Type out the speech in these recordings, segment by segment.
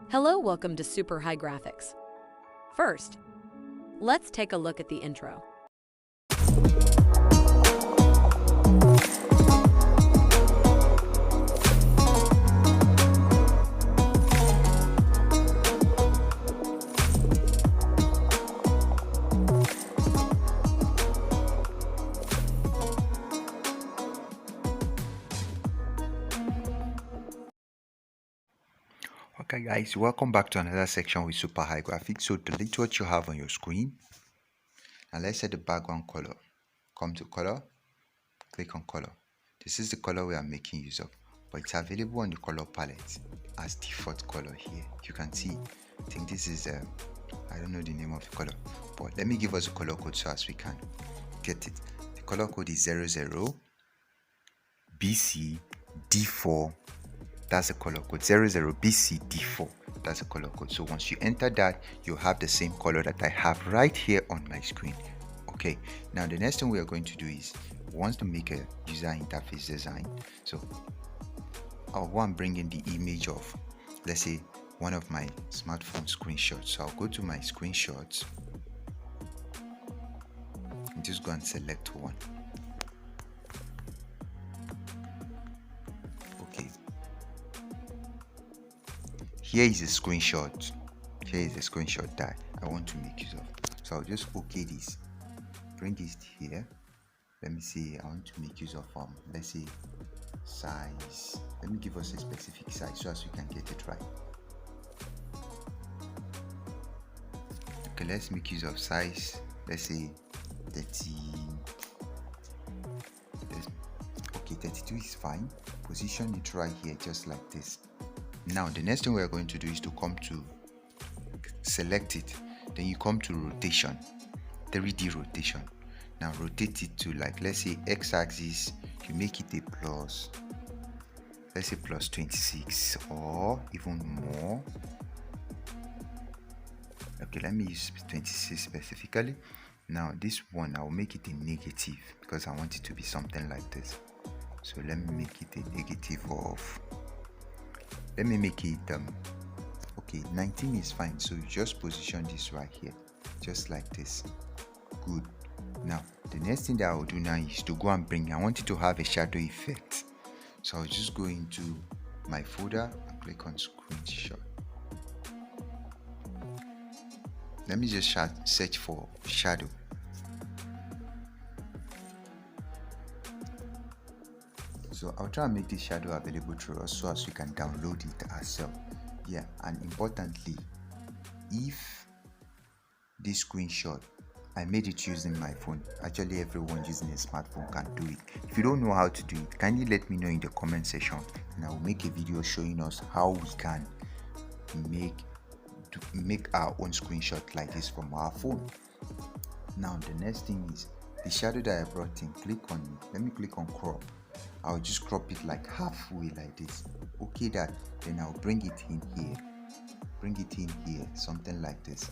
Hello, welcome to SuperHi Graphics. First, let's take a look at the intro. Okay guys, welcome back to another section with SuperHi Graphics. So delete what you have on your screen and let's set the background color. Come to color, click on color. This is the color we are making use of, but it's available on the color palette as default color here. You can see, I think this is I don't know the name of the color, but let me give us a color code so as we can get it. The color code is 00 BC D4. That's the color code 00BCD4. That's the color code. So once you enter that, you have the same color that I have right here on my screen. Okay, now the next thing we are going to do is we want to make a user interface design. So I'll go and bring in the image of, let's say, one of my smartphone screenshots. So I'll go to my screenshots and just go and select one. Okay. Here is a screenshot. Here is a screenshot that I want to make use of. So I'll just okay this. Bring this here. Let me see. I want to make use of let's say size. Let me give us a specific size so as we can get it right. Okay, let's make use of size. Let's say 30. Okay, 32 is fine. Position it right here, just like this. Now the next thing we are going to do is to come to select it, then you come to rotation, 3D rotation. Now rotate it to, like, let's say x-axis, you make it a plus, let's say plus 26 or even more. Okay, let me use 26 specifically. Now this one I'll make it a negative because I want it to be something like this. So let me make it a negative of, let me make it okay, 19 is fine. So you just position this right here, just like this. Good. Now the next thing that I will do now is to go and bring, I want it to have a shadow effect. So I'll just go into my folder and click on screenshot. Let me just search for shadow. So I'll try and make this shadow available to us so as we can download it ourselves. Yeah, and importantly, if this screenshot, I made it using my phone. Actually, everyone using a smartphone can do it. If you don't know how to do it, kindly let me know in the comment section and I will make a video showing us how we can make our own screenshot like this from our phone. Now the next thing is the shadow that I brought in. Click on it. Let me click on crop. I'll just crop it like halfway like this. Okay, that, then I'll bring it in here. Bring it in here, something like this.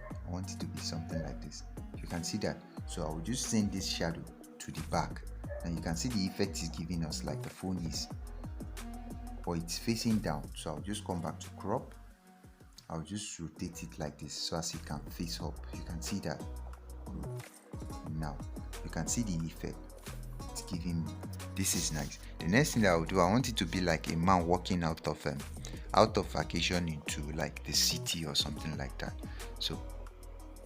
I want it to be something like this. You can see that. So I'll just send this shadow to the back. And you can see the effect is giving us like the phone is, or it's facing down. So I'll just come back to crop. I'll just rotate it like this so as it can face up. You can see that. Good. Now you can see the effect it's giving me. This is nice. The next thing that I'll do, I want it to be like a man walking out of vacation into like the city or something like that. So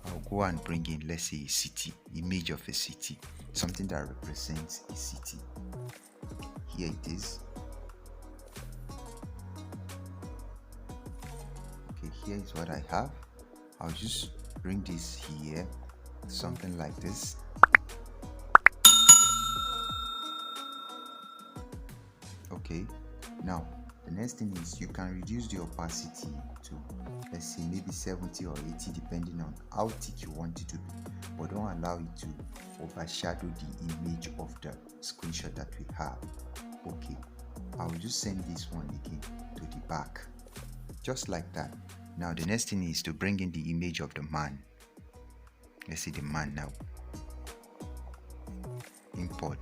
I'll go and bring in, let's say, a city, image of a city, something that represents a city. Here it is. Okay, here is what I have. I'll just bring this here, something like this. Okay, now the next thing is you can reduce the opacity to, let's say, maybe 70 or 80 depending on how thick you want it to be, but don't allow it to overshadow the image of the screenshot that we have. Okay, I will just send this one again to the back, just like that. Now the next thing is to bring in the image of the man. Let's see the man now. Import.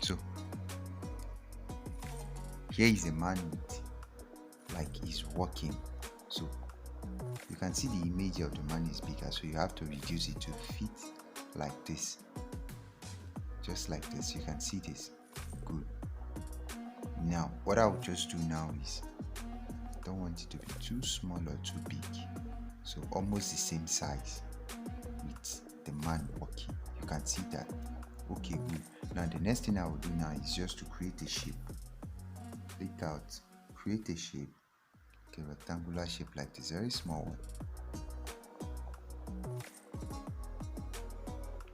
So here is a man with like he's walking. So you can see the image of the man is bigger, so you have to reduce it to fit like this, just like this. You can see this. Good. Now what I'll just do now is, I don't want it to be too small or too big, so almost the same size with the man walking. You can see that. Okay, good. Now the next thing I will do now is just to create a shape. Click out, create a shape. Okay, rectangular shape like this, very small one.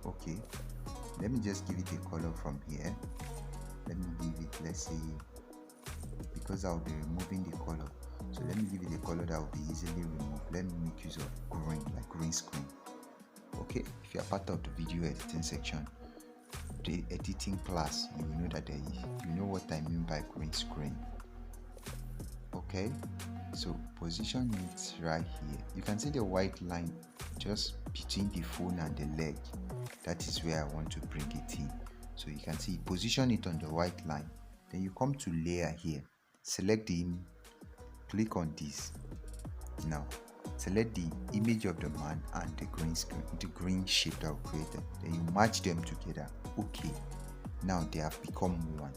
Okay, let me just give it a color from here. Let me give it, let's say, because I'll be removing the color, so let me give it a color that will be easily removed. Let me make use of green, like green screen. Okay, if you are part of the video editing section, the editing class, you will know that you know what I mean by green screen. Okay, so position it right here. You can see the white line just between the phone and the leg. That is where I want to bring it in. So you can see, position it on the white line. Then you come to layer here, select the click on this. Now select the image of the man and the green screen, the green shape that we created. Then you match them together. Okay, now they have become one.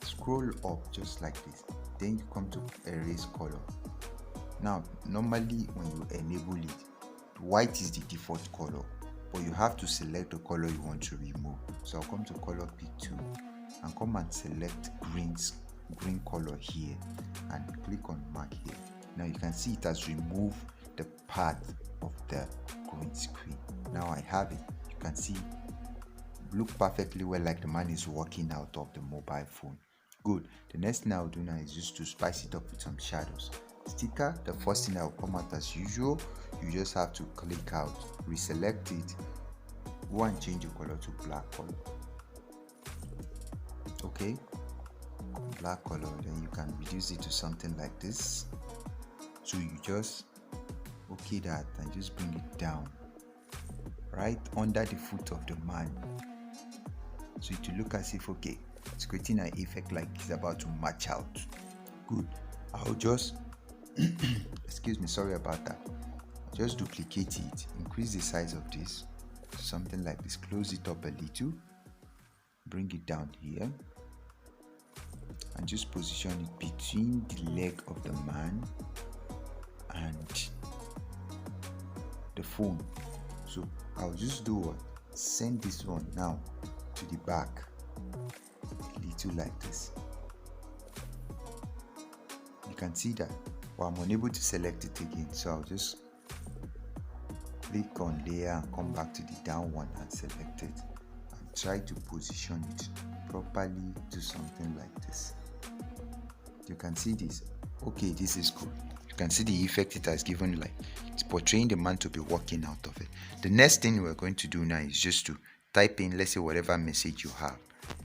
Scroll up just like this. Then you come to erase color. Now normally when you enable it, white is the default color, but you have to select the color you want to remove. So I'll come to color P2 and come and select green color here and click on mark here. Now you can see it has removed the part of the green screen. Now I have it. You can see look perfectly well, like the man is walking out of the mobile phone. Good. The next thing I'll do now is just to spice it up with some shadows. Sticker, the first thing that will come out as usual, you just have to click out, reselect it, go and change the color to black color. Okay, black color. Then you can reduce it to something like this. So you just okay that and just bring it down right under the foot of the man, so it will look as if, okay, it's creating an effect like it's about to match out. Good. I'll just excuse me, sorry about that. Just duplicate it, increase the size of this to something like this, close it up a little, bring it down here, and just position it between the leg of the man and the phone. So I'll just do what? Send this one now to the back, a little like this. You can see that. Well, I'm unable to select it again, so I'll just click on layer and come back to the down one and select it and try to position it properly to something like this. You can see this. Okay, this is good. You can see the effect it has given, like it's portraying the man to be walking out of it. The next thing we're going to do now is just to type in, let's say, whatever message you have.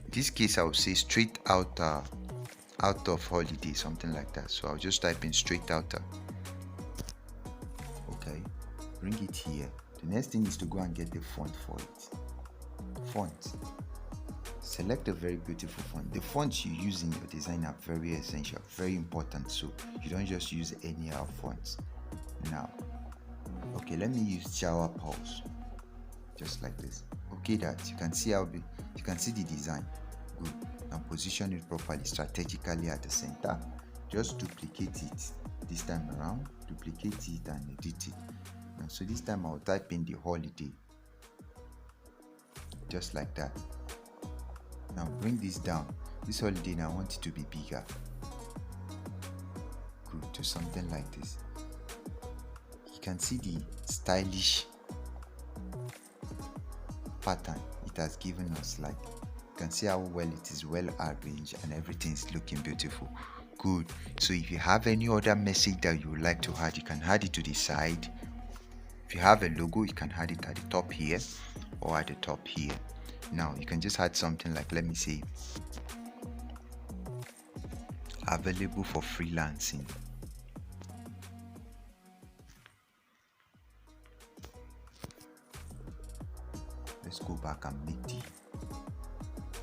In this case, I will say straight out of holiday, something like that. So I'll just type in straight outer. Okay, bring it here. The next thing is to go and get the font for it. Font. Select a very beautiful font. The fonts you use in your design are very essential, very important, so you don't just use any other fonts. Now, okay, let me use Java Pulse, just like this. Okay, that you can see you can see the design. Good. Now position it properly, strategically at the center. Just duplicate it this time around. Duplicate it and edit it. And so this time I'll type in the holiday, just like that. Now bring this down. This holiday now I want it to be bigger. Good, to something like this. You can see the stylish pattern it has given us. Like you can see how well it is well arranged and everything is looking beautiful. Good. So if you have any other message that you would like to add, you can add it to the side. If you have a logo, you can add it at the top here or at the top here. Now you can just add something like, let me say, available for freelancing. Let's go back and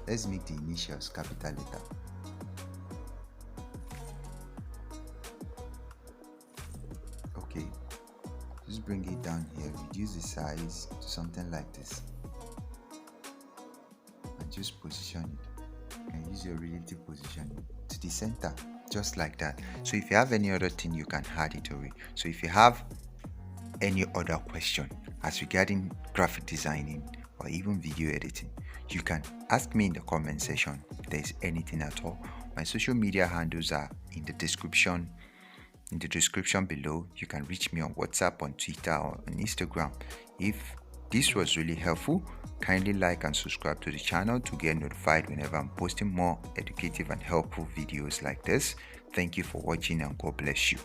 let's make the initials capital letter. just bring it down here, reduce the size to something like this, and just position it. You can use your relative position to the center, just like that. So if you have any other thing, you can add it away. So if you have any other question as regarding graphic designing or even video editing, you can ask me in the comment section if there is anything at all. My social media handles are in the description below. You can reach me on WhatsApp, on Twitter, or on Instagram. If this was really helpful, kindly like and subscribe to the channel to get notified whenever I'm posting more educative and helpful videos like this. Thank you for watching, and God bless you.